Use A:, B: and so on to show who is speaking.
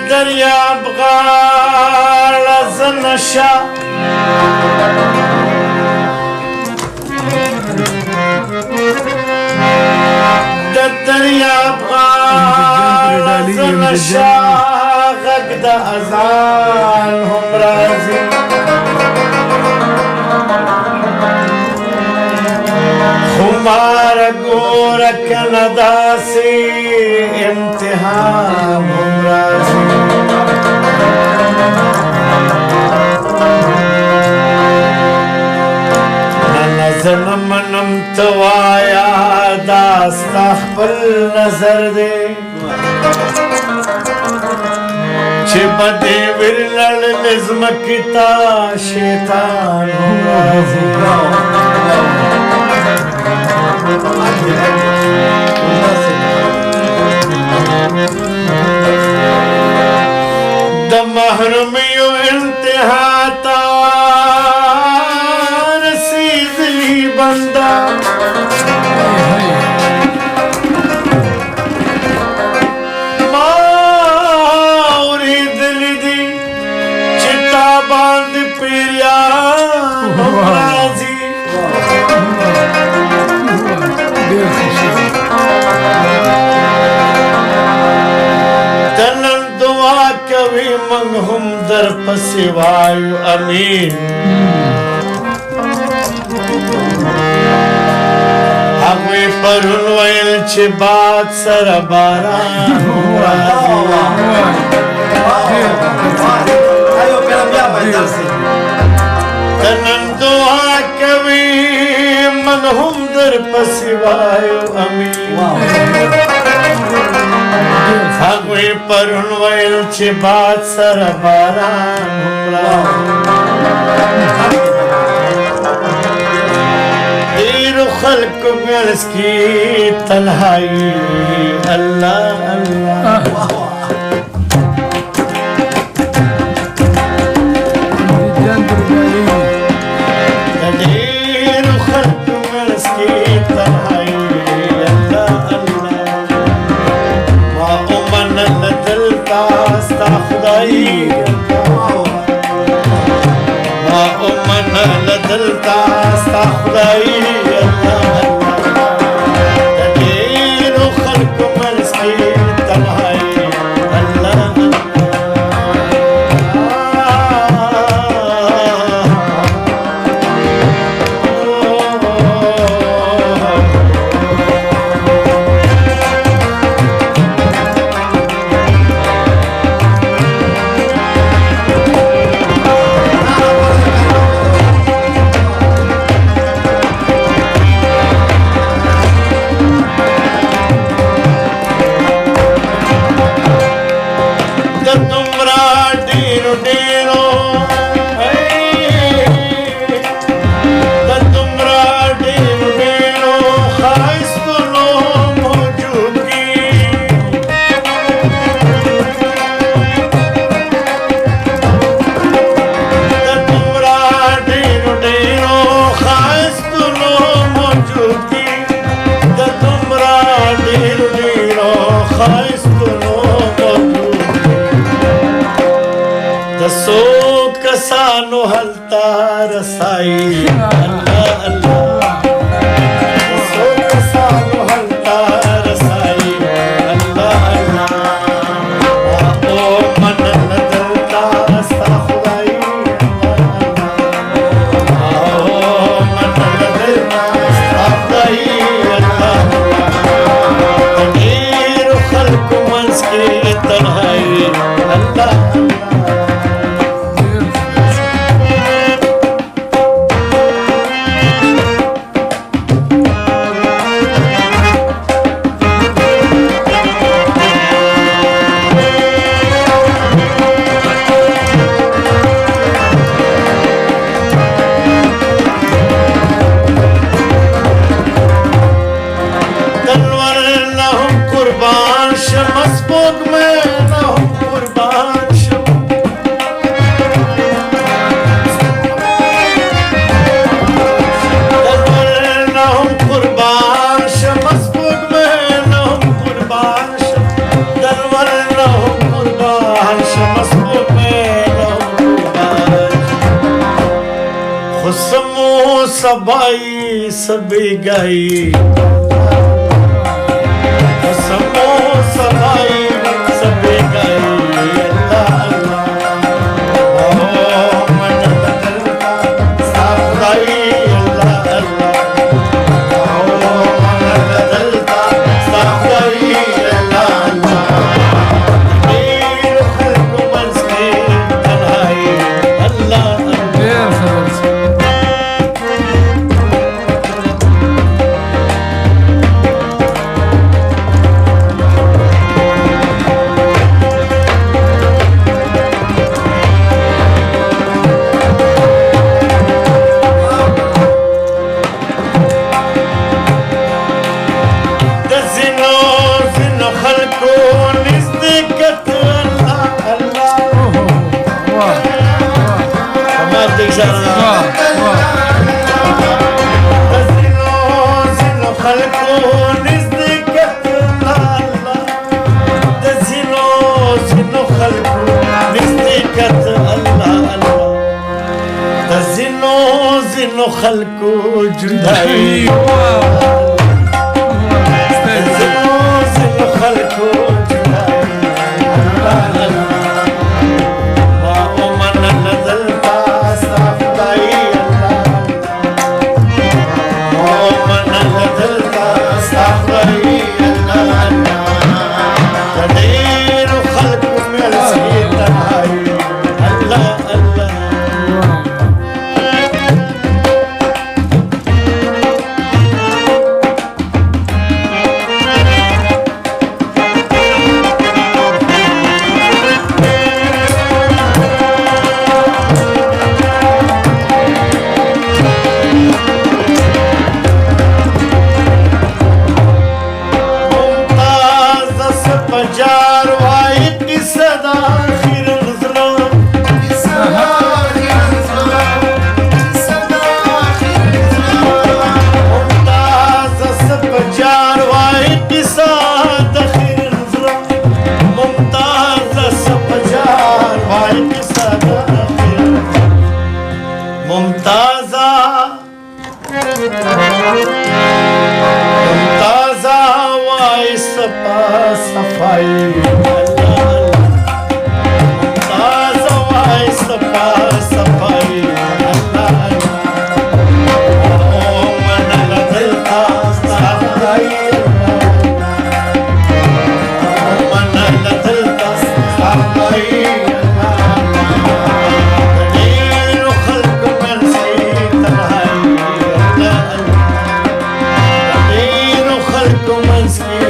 A: دریا بغاړه زنشا د دریا بغاړه زنشا غږ د اذان هم راځي خمار ګوره کنه داسې امتحان هم راځي زه منم ته وایا دا ستا خپل نظر دی چې به دې ورلړلې ځمکې ته شیطان هم راځي د محرومیو انتها ته بندا ما اوریدلی دي چې تا باندې پیریان راځي تنن دعا کوي موږ هم در پسې وایو امین هغوی پرون ویل چې باد سره باران ته نن دعا کوي من هم در پسې وایو امین هغوی پرون ویل چې باد سره باران خلق منس کی تنہائی اللہ اللہ دیر خلق منس کی تنہائی اللہ اللہ ما امن لدلتا استا خدائی ما امن لدلتا استا خدائی کسانو حلتا رسائی اللہ اللہ سو کسانو حلتا رسائی اللہ اللہ او من ندلتا استا خدائی او من ندلتا استا خدائی اللہ تغیر خلق منس کی تنہائی اللہ सबाई सभी गाई समो सबाई सभी गाई अल्लाह अल्लाह ओ मन बदलता साफाई अल्लाह अल्लाह ओ मन बदलता साफाई अल्लाह अल्लाह नीर खल्क मस्के तन्हाई अल्लाह خلقو جدائی خلقو Come on,